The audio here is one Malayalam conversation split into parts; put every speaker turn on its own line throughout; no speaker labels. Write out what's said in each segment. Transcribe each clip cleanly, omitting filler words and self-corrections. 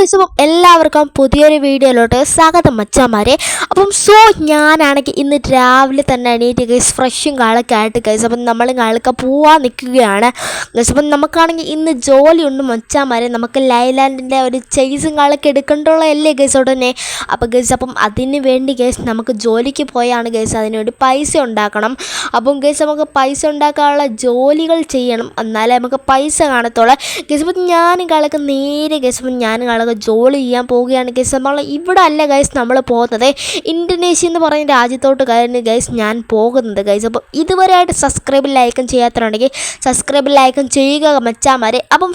ഗൈസ് അപ്പം എല്ലാവർക്കും പുതിയൊരു വീഡിയോയിലോട്ട് സ്വാഗതം മച്ചാമാരെ. അപ്പം ഞാനാണെങ്കിൽ ഇന്ന് രാവിലെ തന്നെ എണീറ്റ് ഗൈസ് ഫ്രഷും കാളൊക്കെ ആയിട്ട് ഗൈസ് അപ്പം നമ്മൾ കാളൊക്കെ പോവാൻ നിൽക്കുകയാണ് ഗൈസ്. അപ്പം നമുക്കാണെങ്കിൽ ഇന്ന് ജോലിയുണ്ട് മച്ചാമാരെ. നമുക്ക് ലൈലാൻഡിൻ്റെ ഒരു ചേസും കാളൊക്കെ എടുക്കേണ്ടുള്ളതല്ലേ ഗൈസ് ഉടനെ. അപ്പോൾ ഗൈസ് അപ്പം അതിന് വേണ്ടി ഗൈസ് നമുക്ക് ജോലിക്ക് പോയാണ് ഗൈസ്. അതിനുവേണ്ടി പൈസ ഉണ്ടാക്കണം. അപ്പം ഗൈസ് നമുക്ക് പൈസ ഉണ്ടാക്കാനുള്ള ജോലികൾ ചെയ്യണം, എന്നാലേ നമുക്ക് പൈസ കാണത്തുള്ളൂ ഗൈസ്. അപ്പം ഞാനും കാളൊക്കെ നേരെ ഗൈസ് അപ്പം ഞാനും കാളൊക്കെ ജോലി ചെയ്യാൻ പോവുകയാണ് ഗൈസ്. നമ്മൾ ഇവിടെ അല്ല ഗൈസ് നമ്മൾ പോകുന്നത്, ഇന്തോനേഷ്യ എന്ന് പറയുന്ന രാജ്യത്തോട്ട് കഴിഞ്ഞ് ഗൈസ് ഞാൻ പോകുന്നത് ഗൈസ്. അപ്പം ഇതുവരെയായിട്ട് സബ്സ്ക്രൈബ് ലൈക്കും ചെയ്യാത്തതുണ്ടെങ്കിൽ സബ്സ്ക്രൈബ് ലൈക്കും ചെയ്യുക മച്ചാമാരെ. അപ്പം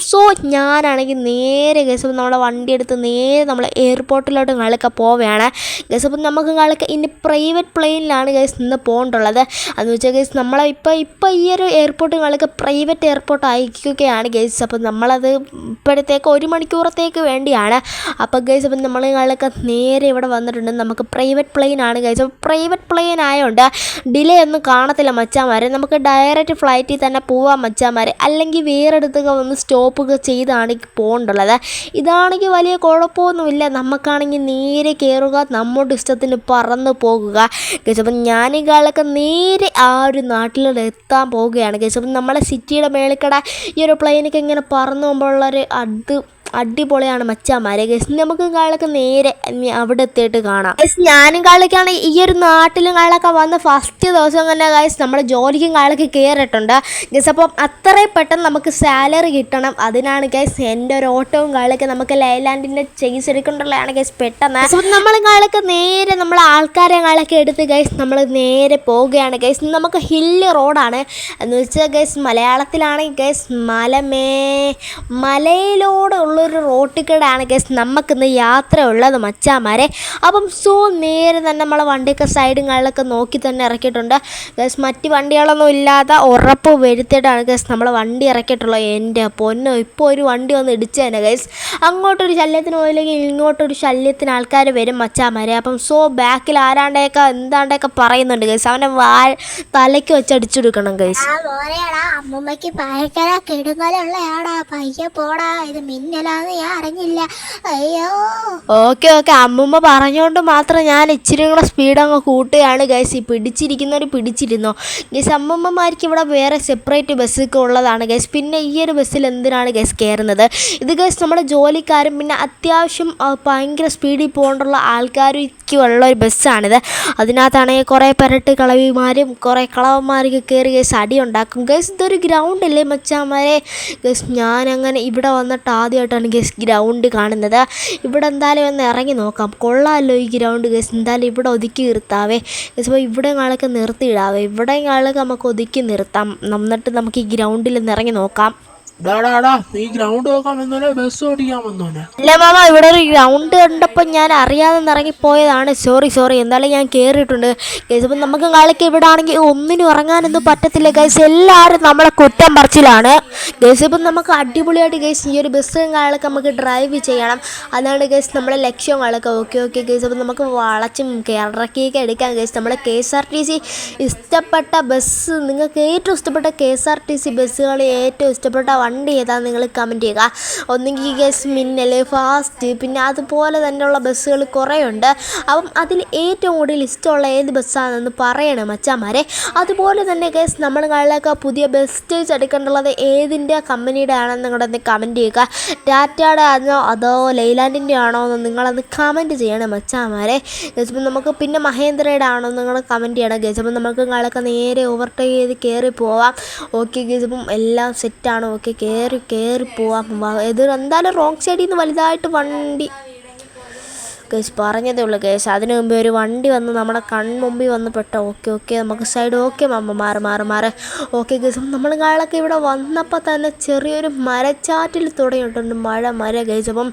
ഞാനാണെങ്കിൽ നേരെ ഗൈസ് അപ്പം നമ്മളെ വണ്ടി എടുത്ത് നേരെ നമ്മൾ എയർപോർട്ടിലോട്ട് കാളൊക്കെ പോവുകയാണ് ഗൈസ്. അപ്പം നമുക്ക് കാളൊക്കെ ഇനി പ്രൈവറ്റ് പ്ലെയിനിലാണ് ഗൈസ് ഇന്ന് പോകേണ്ടുള്ളത്. അതെന്ന് വെച്ചാൽ ഗൈസ് നമ്മളെ ഇപ്പോൾ ഈ ഒരു എയർപോർട്ട് കാളൊക്കെ പ്രൈവറ്റ് എയർപോർട്ട് അയക്കുകയാണ് ഗൈസ്. അപ്പം നമ്മളത് ഇപ്പോഴത്തേക്ക് 1 മണിക്കൂറത്തേക്ക് വേണ്ടിയാണ്. അപ്പോൾ ഗൈസ് അപ്പം നമ്മളൊക്കെ നേരെ ഇവിടെ വന്നിട്ടുണ്ട്. നമുക്ക് പ്രൈവറ്റ് പ്ലെയിൻ ആണ് ഗൈസ്. അപ്പോൾ പ്രൈവറ്റ് പ്ലെയിൻ ആയതുകൊണ്ട് ഡിലേ ഒന്നും കാണത്തില്ല മച്ചാമാരെ. നമുക്ക് ഡയറക്റ്റ് ഫ്ലൈറ്റിൽ തന്നെ പോവാം മച്ചാമാരെ. അല്ലെങ്കിൽ വേറെ അടുത്തൊക്കെ വന്ന് സ്റ്റോപ്പൊക്കെ ചെയ്താണ് പോകേണ്ടുള്ളത്. ഇതാണെങ്കിൽ വലിയ കുഴപ്പമൊന്നുമില്ല. നമുക്കാണെങ്കിൽ നേരെ കയറുക, നമ്മുടെ ഇഷ്ടത്തിന് പറന്ന് പോകുക ഗൈസ്. അപ്പം ഞാനികളൊക്കെ നേരെ ആ ഒരു നാട്ടിലോട്ട് എത്താൻ പോവുകയാണ് ഗൈസ്. അപ്പം നമ്മളെ സിറ്റിയുടെ മേളിക്കട ഈ ഒരു പ്ലെയിനൊക്കെ ഇങ്ങനെ പറന്നു പോകുമ്പോഴുള്ളൊരു അടിപൊളിയാണ് മച്ചാമാരെ ഗൈസ്. നമുക്ക് കാളൊക്കെ നേരെ അവിടെ എത്തിയിട്ട് കാണാം ഗൈസ്. ഞാനും കാളൊക്കെയാണ് ഈ ഒരു നാട്ടിലും കാളൊക്കെ വന്ന് ഫസ്റ്റ് ദിവസം തന്നെ ഗൈസ് നമ്മൾ ജോലിക്കും കാളൊക്കെ കയറിയിട്ടുണ്ട് ഗൈസ്. അപ്പം അത്രയും പെട്ടെന്ന് നമുക്ക് സാലറി കിട്ടണം. അതിനാണ് ഗൈസ് എൻ്റെ ഒരു ഓട്ടവും കാളൊക്കെ നമുക്ക് ലൈലാൻഡിൻ്റെ ചേസ് എടുക്കേണ്ടുള്ളതാണ് ഗൈസ് പെട്ടെന്ന്. അപ്പം നമ്മൾ കാളൊക്കെ നേരെ നമ്മൾ ആൾക്കാരെ കാളൊക്കെ എടുത്ത് ഗൈസ് നമ്മൾ നേരെ പോവുകയാണ് ഗൈസ്. നമുക്ക് ഹില്ല് റോഡാണ് എന്ന് വെച്ചാൽ ഗൈസ് മലയാളത്തിലാണെങ്കിൽ ഗൈസ് മലയിലൂടെ ഉള്ളൊരു റോട്ടിക്കടാണ് ഗൈസ് നമുക്കിന്ന് യാത്ര ഉള്ളത് മച്ചാമാരെ. അപ്പം നേരെ തന്നെ നമ്മളെ വണ്ടിയൊക്കെ സൈഡും കാളിലൊക്കെ നോക്കി തന്നെ ഇറക്കിയിട്ടുണ്ട് ഗൈസ്. മറ്റ് വണ്ടികളൊന്നും ഇല്ലാതെ ഉറപ്പ് വരുത്തിയിട്ടാണ് ഗൈസ് നമ്മളെ വണ്ടി ഇറക്കിയിട്ടുള്ളത്. എൻ്റെ പൊന്നോ, ഇപ്പോൾ ഒരു വണ്ടി വന്ന് ഇടിച്ചു തന്നെ ഗൈസ്. അങ്ങോട്ടൊരു ശല്യത്തിന് പോയില്ലെങ്കിൽ ഇങ്ങോട്ടൊരു ശല്യത്തിന് ആൾക്കാർ വരും മച്ചാമാരെ. അപ്പം ബാക്കിൽ ആരാണ്ടൊക്കെ എന്താണ്ടൊക്കെ പറയുന്നുണ്ട് ഗൈസ്. അവനെ തലയ്ക്ക് വെച്ച് അടിച്ചെടുക്കണം ഗൈസ്.
അമ്മൂമ്മക്ക് ഭയങ്കര കെടുങ്ങലുള്ളയാടാ, പയ്യെ പോടാ, ഇത് മിന്നലാന്ന് ഞാൻ അറിഞ്ഞില്ല. അയ്യോ
ഓക്കെ അമ്മൂമ്മ പറഞ്ഞുകൊണ്ട് മാത്രം ഞാൻ ഇച്ചിരി കൂടെ സ്പീഡ് അങ്ങ് കൂട്ടുകയാണ് ഗൈസ്. ഈ പിടിച്ചിരിക്കുന്നവർ പിടിച്ചിരുന്നോ ഗൈസ്. അമ്മൂമ്മമാർക്ക് ഇവിടെ വേറെ സെപ്പറേറ്റ് ബസ്സൊക്കെ ഉള്ളതാണ് ഗൈസ്. പിന്നെ ഈ ഒരു ബസ്സിൽ എന്തിനാണ് ഗൈസ് കയറുന്നത്? ഇത് ഗൈസ് നമ്മുടെ ജോലിക്കാരും പിന്നെ അത്യാവശ്യം ഭയങ്കര സ്പീഡിൽ പോകേണ്ടുള്ള ആൾക്കാർക്കുള്ള ഒരു ബസ്സാണിത്. അതിനകത്താണെങ്കിൽ കുറേ പെരട്ട് കളവിമാരും കുറേ കളവന്മാരൊക്കെ കയറി ഗൈസ് അടി ഉണ്ടാക്കും ഗൈസ്. ഇതൊരു ഗ്രൗണ്ട് അല്ലേ മച്ചാമാരെ ഗൈസ്. ഞാനങ്ങനെ ഇവിടെ വന്നിട്ട് ആദ്യമായിട്ടാണ് ഗൈസ് ഗ്രൗണ്ട് കാണുന്നത്. ഇവിടെ എന്തായാലും ഒന്ന് ഇറങ്ങി നോക്കാം. കൊള്ളാമല്ലോ ഈ ഗ്രൗണ്ട് ഗൈസ്. എന്തായാലും ഇവിടെ ഒതുക്കി നിർത്താവേ ഗൈസ്. അപ്പോൾ ഇവിടെ ആളൊക്കെ നിർത്തിയിടാവേ. ഇവിടെ ആളൊക്കെ നമുക്ക് ഒതുക്കി നിർത്താം. എന്നിട്ട് നമുക്ക് ഈ ഗ്രൗണ്ടിൽ ഒന്ന് ഇറങ്ങി നോക്കാം.
നീ ഗ്രൗണ്ട് നോക്കാൻ വന്നോനെ ബസ് ഓടിക്കാൻ വന്നോനെ?
ഇല്ല മാമ, ഇവിടെ ഒരു ഗ്രൗണ്ട് കണ്ടപ്പോൾ ഞാൻ അറിയാതെ ഇറങ്ങിപ്പോയതാണ്. സോറി എന്തായാലും ഞാൻ കയറിയിട്ടുണ്ട് ഗൈസ്. അപ്പം നമുക്ക് കാലൊക്കെ ഇവിടെ ആണെങ്കിൽ ഒന്നിനും ഇറങ്ങാനൊന്നും പറ്റത്തില്ല ഗൈസ്. എല്ലാവരും നമ്മളെ കുറ്റം പറച്ചിലാണ് ഗൈസ്. ഇപ്പം നമുക്ക് അടിപൊളിയായിട്ട് ഗൈസ് ഈ ഒരു ബസ്സും കാലൊക്കെ നമുക്ക് ഡ്രൈവ് ചെയ്യണം. അതാണ് ഗൈസ് നമ്മളെ ലക്ഷ്യം കാലൊക്കെ. Okay guys. അപ്പം നമുക്ക് വളച്ചും ഇറക്കിയൊക്കെ എടുക്കാം ഗൈസ്. നമ്മുടെ KSRTC ഇഷ്ടപ്പെട്ട ബസ്, നിങ്ങൾക്ക് ഏറ്റവും ഇഷ്ടപ്പെട്ട KSRTC ബസ്സുകൾ ഏറ്റവും ഇഷ്ടപ്പെട്ട വണ്ടി ഏതാ നിങ്ങൾ കമൻറ്റ് ചെയ്യുക. ഒന്നെങ്കിൽ ഗൈസ് മിന്നൽ, ഫാസ്റ്റ്, പിന്നെ അതുപോലെ തന്നെയുള്ള ബസ്സുകൾ കുറേ ഉണ്ട്. അപ്പം അതിൽ ഏറ്റവും കൂടുതൽ ഇഷ്ടമുള്ള ഏത് ബസ്സാണെന്ന് പറയണം മച്ചാമാരെ. അതുപോലെ തന്നെ ഗൈസ് നമ്മൾ കാളിലൊക്കെ പുതിയ ബസ് എടുക്കേണ്ടുള്ളത് ഏതിൻ്റെ കമ്പനിയുടെ ആണെന്ന് നിങ്ങളൊന്ന് കമൻറ്റ് ചെയ്യുക. ടാറ്റയുടെ ആണോ അതോ ലൈലാൻഡിൻ്റെ ആണോ എന്ന് നിങ്ങളത് കമൻറ്റ് ചെയ്യണം മച്ചാമാരെ ഗൈസ്. അപ്പം നമുക്ക് പിന്നെ മഹേന്ദ്രയുടെ ആണോ നിങ്ങൾ കമൻറ്റ് ചെയ്യണം ഗൈസ്. അപ്പം നമുക്ക് കാളൊക്കെ നേരെ ഓവർടേക്ക് ചെയ്ത് കയറി പോവാം. Okay guys. അപ്പം എല്ലാം സെറ്റാണ്. ഓക്കെ കയറി പോവാം. ഇത് എന്തായാലും റോങ് സൈഡിൽ നിന്ന് വലുതായിട്ട് വണ്ടി ഗൈസ് പറഞ്ഞതേ ഉള്ളൂ ഗൈസ്. അതിനു മുമ്പേ ഒരു വണ്ടി വന്ന് നമ്മുടെ കൺമുമ്പിൽ വന്ന് പെട്ടോ. ഓക്കെ നമുക്ക് സൈഡ് മാറ്. Okay guys. നമ്മൾ കാളൊക്കെ ഇവിടെ വന്നപ്പോൾ തന്നെ ചെറിയൊരു മരച്ചാറ്റിൽ തുടങ്ങിയിട്ടുണ്ട് മഴ ഗൈസ്. അപ്പം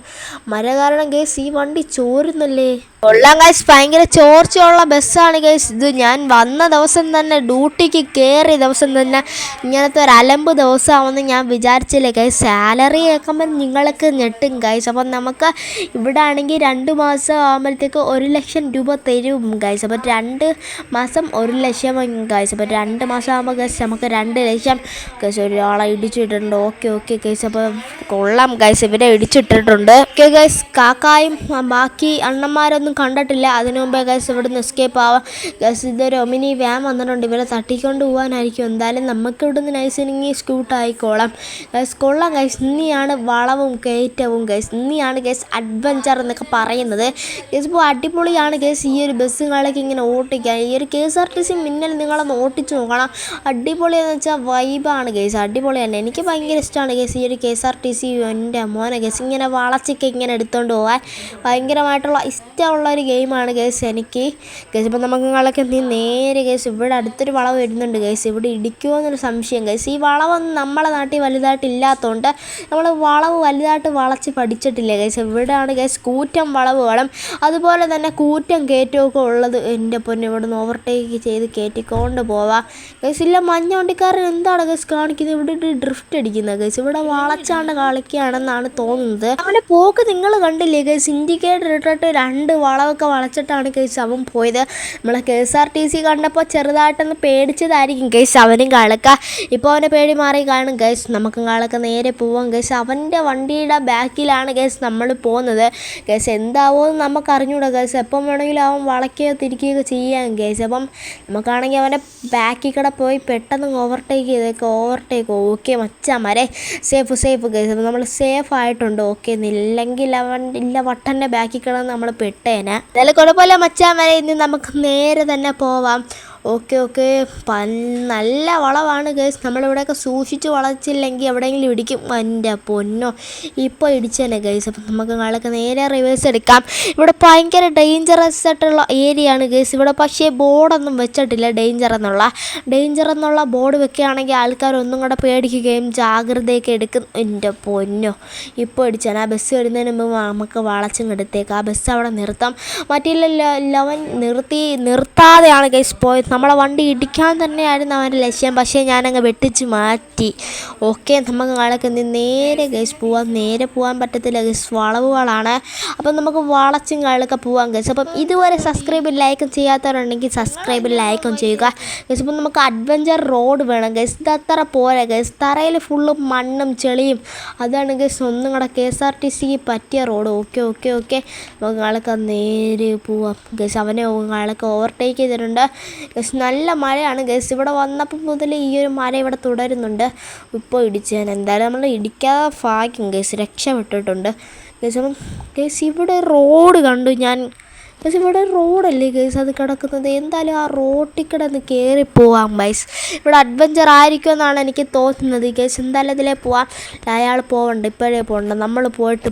മഴ കാരണം ഗൈസ് ഈ വണ്ടി ചോരുന്നല്ലേ. കൊള്ളാം ഗൈസ്. ഭയങ്കര ചോർച്ചയുള്ള ബസ്സാണ് ഗൈസ് ഇത്. ഞാൻ വന്ന ദിവസം തന്നെ ഡ്യൂട്ടിക്ക് കയറിയ ദിവസം തന്നെ ഇങ്ങനത്തെ ഒരു അലമ്പ് ദിവസമാണെന്ന് ഞാൻ വിചാരിച്ചില്ല ഗൈസ്. സാലറി കേൾക്കുമ്പോൾ നിങ്ങൾക്ക് ഞെട്ടും ഗൈസ്. അപ്പം നമുക്ക് ഇവിടെ ആണെങ്കിൽ 2 മാസം മാസം ആകുമ്പോഴത്തേക്ക് 1,00,000 രൂപ തരും ഗൈസ്. അപ്പോൾ 2 മാസം 1,00,000 ഗൈസ്. അപ്പോൾ 2 മാസം ആകുമ്പോൾ ഗൈസ് നമുക്ക് 2,00,000 ഗൈസ്. ഒരാളെ ഇടിച്ചിട്ടുണ്ട്. Okay guys. അപ്പോൾ കൊള്ളാം ഗൈസ്, ഇവരെ ഇടിച്ചിട്ടിട്ടുണ്ട്. ഓക്കെ ഗൈസ്, കാക്കായും ബാക്കി അണ്ണന്മാരൊന്നും കണ്ടിട്ടില്ല. അതിനു മുമ്പേ ഗൈസ് ഇവിടുന്ന് എസ്കേപ്പ് ആവാം ഗൈസ്. ഇതൊരു ഒമിനി വാൻ വന്നിട്ടുണ്ട്. ഇവരെ തട്ടിക്കൊണ്ട് പോകാനായിരിക്കും. എന്തായാലും നമുക്ക് ഇവിടുന്ന് നൈസിനിങ്ങി സ്കൂട്ടായിക്കോളാം ഗൈസ്. കൊള്ളാം ഗൈസ്. ഇനിയാണ് വളവും കയറ്റവും ഗൈസ്. ഇനിയാണ് ഗൈസ് അഡ്വഞ്ചർ എന്നൊക്കെ പറയുന്നത് ഗൈസ്. ഇപ്പോൾ അടിപൊളിയാണ് ഗൈസ് ഈ ഒരു ബസ്സുകളൊക്കെ ഇങ്ങനെ ഓട്ടിക്കാൻ. ഈ ഒരു KSRTC മിന്നൽ നിങ്ങളൊന്ന് ഓട്ടിച്ച് നോക്കണം. അടിപൊളിയെന്ന് വെച്ചാൽ വൈബാണ് ഗൈസ്. അടിപൊളി തന്നെ. എനിക്ക് ഭയങ്കര ഇഷ്ടമാണ് ഗൈസ് ഈ ഒരു KSRTC. എൻ്റെ മോനെ ഗൈസ്, ഇങ്ങനെ വളച്ചൊക്കെ ഇങ്ങനെ എടുത്തുകൊണ്ട് പോകാൻ ഭയങ്കരമായിട്ടുള്ള ഇഷ്ടമുള്ള ഒരു ഗെയിമാണ് ഗൈസ് എനിക്ക് ഗൈസ്. ഇപ്പോൾ നമുക്ക് നിങ്ങളൊക്കെ നേരെ ഗൈസ് ഇവിടെ അടുത്തൊരു വളവ് വരുന്നുണ്ട് ഗൈസ്. ഇവിടെ ഇടിക്കുമോ എന്നൊരു സംശയം ഗൈസ്. ഈ വളവൊന്നും നമ്മളെ നാട്ടിൽ വലുതായിട്ട് ഇല്ലാത്തതുകൊണ്ട് നമ്മൾ വളവ് വലുതായിട്ട് വളച്ച് പഠിച്ചിട്ടില്ല ഗൈസ്. ഇവിടെയാണ് ഗൈസ് കൂറ്റം വളവ് വേണം, അതുപോലെ തന്നെ കൂറ്റം കയറ്റമൊക്കെ ഉള്ളത്. എൻ്റെ പൊന്നെ, ഇവിടെ നിന്ന് ഓവർടേക്ക് ചെയ്ത് കയറ്റിക്കൊണ്ട് പോവാം ഗൈസ്. ഇല്ല, മഞ്ഞ വണ്ടിക്കാരൻ എന്താണ് ഗൈസ് കാണിക്കുന്നത്? ഇവിടെ ഡ്രിഫ്റ്റ് അടിക്കുന്നത് ഗൈസ്. ഇവിടെ വളച്ചാണ്ട് കളിക്കുകയാണെന്നാണ് തോന്നുന്നത്. അവനെ പോക്ക് നിങ്ങൾ കണ്ടില്ലേ ഗൈസ്? ഇൻഡിക്കേറ്റർ ഇട്ടിട്ട് 2 വളവൊക്കെ വളച്ചിട്ടാണ് ഗൈസ് അവൻ പോയത്. നമ്മളെ KSRTC കണ്ടപ്പോൾ ചെറുതായിട്ടൊന്ന് പേടിച്ചതായിരിക്കും ഗൈസ് അവനും കളക്ക. ഇപ്പോൾ അവൻ്റെ പേടി മാറി കാണും ഗൈസ്. നമുക്ക് കളക്ക നേരെ പോവാം ഗൈസ്. അവൻ്റെ വണ്ടിയുടെ ബാക്കിലാണ് ഗൈസ് നമ്മൾ പോകുന്നത് ഗൈസ്. എന്താവോ എന്ന് നമുക്ക് അറിഞ്ഞൂടാ ഗൈസ്. എപ്പം വേണമെങ്കിലും അവൻ വളയ്ക്കുകയോ തിരിക്കുകയൊക്കെ ചെയ്യാം ഗൈസ്. അപ്പം നമുക്കാണെങ്കിൽ അവൻ്റെ ബാക്കിൽ കൂടെ പോയി പെട്ടെന്ന് ഓവർടേക്ക് ചെയ്തേക്കാം. ഓക്കെ മച്ചാമാരെ, സേഫ് ഗൈസ്. അപ്പോൾ നമ്മൾ സേഫ് ആയിട്ടുണ്ട്. ഓക്കെ, ഇല്ലെങ്കിൽ അവൻ ഇല്ല വട്ടൻ്റെ ബാക്കിൽ കിടന്ന് നമ്മൾ പെട്ടേനെ. എന്തായാലും കുഴപ്പമില്ല മച്ചാമാരെ, ഇനി നമുക്ക് നേരെ തന്നെ പോവാം. ഓക്കെ നല്ല വളവാണ് ഗൈസ്. നമ്മളിവിടെയൊക്കെ സൂക്ഷിച്ച് വളച്ചില്ലെങ്കിൽ എവിടെയെങ്കിലും ഇടിക്കും. എൻ്റെ പൊന്നോ, ഇപ്പോൾ ഇടിച്ചതന്നെ ഗൈസ്. അപ്പം നമുക്ക് നാളൊക്കെ നേരെ റിവേഴ്സ് എടുക്കാം. ഇവിടെ ഭയങ്കര ഡേഞ്ചറസ് ആയിട്ടുള്ള ഏരിയ ആണ് ഗൈസ്. ഇവിടെ പക്ഷേ ബോർഡൊന്നും വെച്ചിട്ടില്ല ഡേഞ്ചർ എന്നുള്ള ബോർഡ് വെക്കുകയാണെങ്കിൽ ആൾക്കാരൊന്നും കൂടെ പേടിക്കുകയും ജാഗ്രതയൊക്കെ എടുക്കും. എൻ്റെ പൊന്നോ, ഇപ്പോൾ ഇടിച്ചാൽ ആ ബസ് വരുന്നതിന് മുമ്പ് നമുക്ക് വളച്ചും എടുത്തേക്ക്. ആ ബസ് അവിടെ നിർത്താം. മറ്റേ ലവൻ നിർത്താതെയാണ് ഗൈസ് പോയത്. നമ്മളെ വണ്ടി ഇടിക്കാൻ തന്നെയായിരുന്നു അവൻ്റെ ലക്ഷ്യം, പക്ഷേ ഞാനങ്ങ് വെട്ടിച്ച് മാറ്റി. ഓക്കെ, നമുക്ക് നാളേക്ക് നേരെ ഗൈസ് പോവാം. നേരെ പോകാൻ പറ്റത്തില്ല ഗൈസ്, വളവുകളാണ്. അപ്പം നമുക്ക് വളച്ചും കാളൊക്കെ പോവാം ഗൈസ്. അപ്പം ഇതുവരെ സബ്സ്ക്രൈബും ലൈക്കും ചെയ്യാത്തവരുണ്ടെങ്കിൽ സബ്സ്ക്രൈബും ലൈക്കും ചെയ്യുക ഗൈസ്. അപ്പം നമുക്ക് അഡ്വഞ്ചർ റോഡ് വേണം ഗൈസ്. ഇത് അത്ര പോരാ ഗൈസ്. തറയിൽ ഫുള്ള് മണ്ണും ചെളിയും. അതാണ് ഗൈസ് ഒന്നും കൂടെ KSRTCക്ക് പറ്റിയ റോഡ്. ഓക്കെ നമുക്ക് നാളൊക്കെ നേരെ പോവാം ഗൈസ്. അവനെ നാളൊക്കെ ഓവർടേക്ക് ചെയ്തിട്ടുണ്ട് ഗൈസ്. നല്ല മഴയാണ് ഗൈസ്. ഇവിടെ വന്നപ്പോൾ മുതൽ ഈ ഒരു മഴ ഇവിടെ തുടരുന്നുണ്ട്. ഇപ്പോൾ ഇടിച്ചാൽ എന്തായാലും നമ്മൾ ഇടിക്കാതെ ഭാഗ്യം ഗൈസ്, രക്ഷപ്പെട്ടിട്ടുണ്ട് ഗൈസ്. അപ്പം ഗൈസ് ഇവിടെ റോഡ് കണ്ടു ഞാൻ ഗൈസ്. ഇവിടെ റോഡല്ലേ ഗൈസ് അത് കിടക്കുന്നത്. എന്തായാലും ആ റോട്ടിൽ കിടന്ന് കയറിപ്പോവാം ഗൈസ്. ഇവിടെ അഡ്വഞ്ചർ ആയിരിക്കുമെന്നാണ് എനിക്ക് തോന്നുന്നത് ഗൈസ്. എന്തായാലും ഇതിലേ പോവാം. അയാൾ പോവണ്ട, ഇപ്പോഴേ പോകണ്ട, നമ്മൾ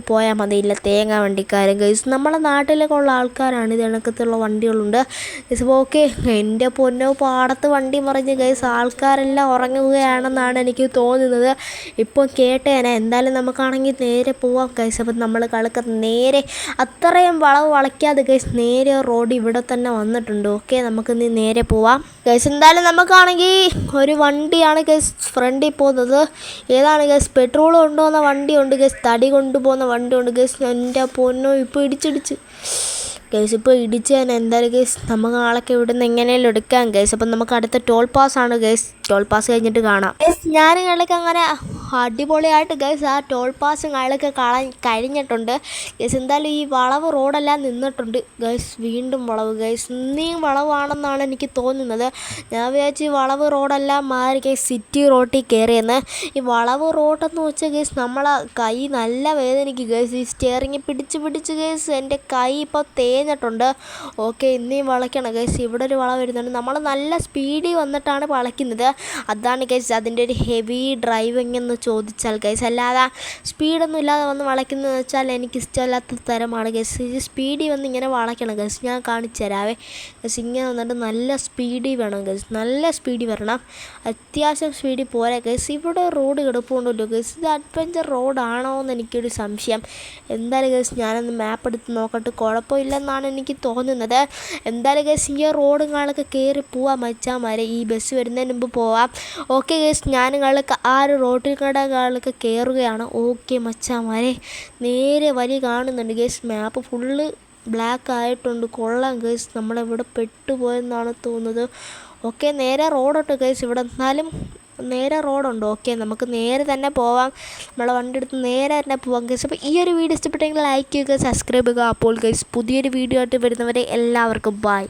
പോയാൽ മതിയില്ല. തേങ്ങ വണ്ടിക്കാരൻ ഗൈസ്. നമ്മളെ നാട്ടിലൊക്കെ ഉള്ള ആൾക്കാരാണ്. ഇത് ഇണക്കത്തുള്ള വണ്ടികളുണ്ട് ഗൈസ്. ഓക്കെ, എൻ്റെ പൊന്നോ, പാടത്ത് വണ്ടി മറിഞ്ഞ് ഗൈസ് ആൾക്കാരെല്ലാം ഉറങ്ങുകയാണെന്നാണ് എനിക്ക് തോന്നുന്നത്. ഇപ്പോൾ കേട്ടേനെ. എന്തായാലും നമുക്കാണെങ്കിൽ നേരെ പോവാം ഗൈസ്. അപ്പം നമ്മൾ നേരെ അത്രയും വളവ് വളയ്ക്കാതെ ഗൈസ് നേരെ റോഡ് ഇവിടെ തന്നെ വന്നിട്ടുണ്ട്. ഓക്കെ, നമുക്ക് ഇനി നേരെ പോവാം ഗൈസ്. എന്തായാലും നമുക്കാണെങ്കിൽ ഒരു വണ്ടിയാണ് ഗൈസ് ഫ്രണ്ടിൽ പോകുന്നത്. ഏതാണ് ഗൈസ്? പെട്രോൾ കൊണ്ടുപോകുന്ന വണ്ടിയുണ്ട് ഗൈസ്, തടി കൊണ്ടുപോകുന്ന വണ്ടിയുണ്ട് ഗൈസ്. എൻ്റെ പൊന്നോ, ഇപ്പോൾ ഇടിച്ച് ഗൈസ്. ഇപ്പോൾ തന്നെ എന്തായാലും ഗൈസ് നമുക്ക് ആളൊക്കെ ഇവിടെ നിന്ന് എങ്ങനെയും എടുക്കാം ഗൈസ്. അപ്പം നമുക്ക് അടുത്ത ടോൾ പാസ്സാണ് ഗൈസ്. ടോൾ പാസ് കഴിഞ്ഞിട്ട് കാണാം ഗൈസ്. ഞാനുകളൊക്കെ അങ്ങനെ അടിപൊളിയായിട്ട് ഗൈസ് ആ ടോൾ പാസ് ആളൊക്കെ കഴിഞ്ഞിട്ടുണ്ട് ഗൈസ്. എന്തായാലും ഈ വളവ് റോഡെല്ലാം നിന്നിട്ടുണ്ട് ഗൈസ്. വീണ്ടും വളവ് ഗൈസ്. ഇനിയും വളവാണെന്നാണ് എനിക്ക് തോന്നുന്നത്. ഞാൻ വിചാരിച്ചു ഈ വളവ് റോഡെല്ലാം മാറി ഗൈസ് സിറ്റി റോട്ടിൽ കയറിയെന്ന്. ഈ വളവ് റോഡെന്ന് വെച്ചാൽ ഗൈസ് നമ്മളെ കൈ നല്ല വേദനയ്ക്ക് ഗൈസ്. ഈ സ്റ്റിയറിങ് പിടിച്ച് ഗൈസ് എൻ്റെ കൈ ഇപ്പോൾ തേഞ്ഞിട്ടുണ്ട്. ഓക്കെ, ഇനിയും വളയ്ക്കണം ഗൈസ്. ഇവിടെ ഒരു വളവ് വരുന്നുണ്ട്. നമ്മൾ നല്ല സ്പീഡിൽ വന്നിട്ടാണ് വളയ്ക്കുന്നത്. അതാണ് ഗൈസ് അതിൻ്റെ ഒരു ഹെവി ഡ്രൈവിംഗ് എന്ന് ചോദിച്ചാൽ ഗൈസ്. അല്ലാതെ സ്പീഡൊന്നും ഇല്ലാതെ വന്ന് വളയ്ക്കുന്നതെന്ന് വെച്ചാൽ എനിക്ക് ഇഷ്ടമില്ലാത്ത തരമാണ് ഗൈസ്. ഈ സ്പീഡിൽ വന്ന് ഇങ്ങനെ വളയ്ക്കണം ഗൈസ്. ഞാൻ കാണിച്ചു തരാവേ ഗൈസ്. ഇങ്ങനെ വന്നിട്ട് നല്ല സ്പീഡിൽ വേണം ഗൈസ്. നല്ല സ്പീഡിൽ വരണം. അത്യാവശ്യം സ്പീഡിൽ പോരാ ഗൈസ്. ഇവിടെ റോഡ് കിടപ്പുണ്ടല്ലോ ഗൈസ്. ഇത് അഡ്വഞ്ചർ റോഡാണോ എന്ന് എനിക്കൊരു സംശയം. എന്തായാലും ഗൈസ് ഞാനൊന്ന് മാപ്പ് എടുത്ത് നോക്കട്ടെ. കുഴപ്പമില്ലെന്നാണ് എനിക്ക് തോന്നുന്നത്. എന്തായാലും ഗൈസ് ഈ റോഡും കാളൊക്കെ കയറി പോവാൻ മച്ചാമാരെ. ഈ ബസ് വരുന്നതിന് മുമ്പ് പോവാം. ഓക്കെ ഗൈസ്, ഞാനുകളൊക്കെ ആ ഒരു റോഡിൽ കടകളൊക്കെ കയറുകയാണ്. ഓക്കെ മച്ചാമാരെ, നേരെ വഴി കാണുന്നുണ്ട് ഗൈസ്. മാപ്പ് ഫുള്ള് ബ്ലാക്ക് ആയിട്ടുണ്ട്. കൊള്ളാം ഗൈസ്, നമ്മളിവിടെ പെട്ടുപോയെന്നാണ് തോന്നുന്നത്. ഓക്കെ, നേരെ റോഡുണ്ട് ഗൈസ് ഇവിടെ. എന്നാലും നേരെ റോഡുണ്ട്. ഓക്കെ, നമുക്ക് നേരെ തന്നെ പോവാം. നമ്മളെ വണ്ടി എടുത്ത് നേരെ തന്നെ പോവാം ഗൈസ്. അപ്പോൾ ഈ ഒരു വീഡിയോ ഇഷ്ടപ്പെട്ടെങ്കിൽ ലൈക്ക് ചെയ്യുക, സബ്സ്ക്രൈബ് ചെയ്യുക. അപ്പോൾ ഗൈസ് പുതിയൊരു വീഡിയോ ആയിട്ട് വരുന്നവരെ എല്ലാവർക്കും ബൈ.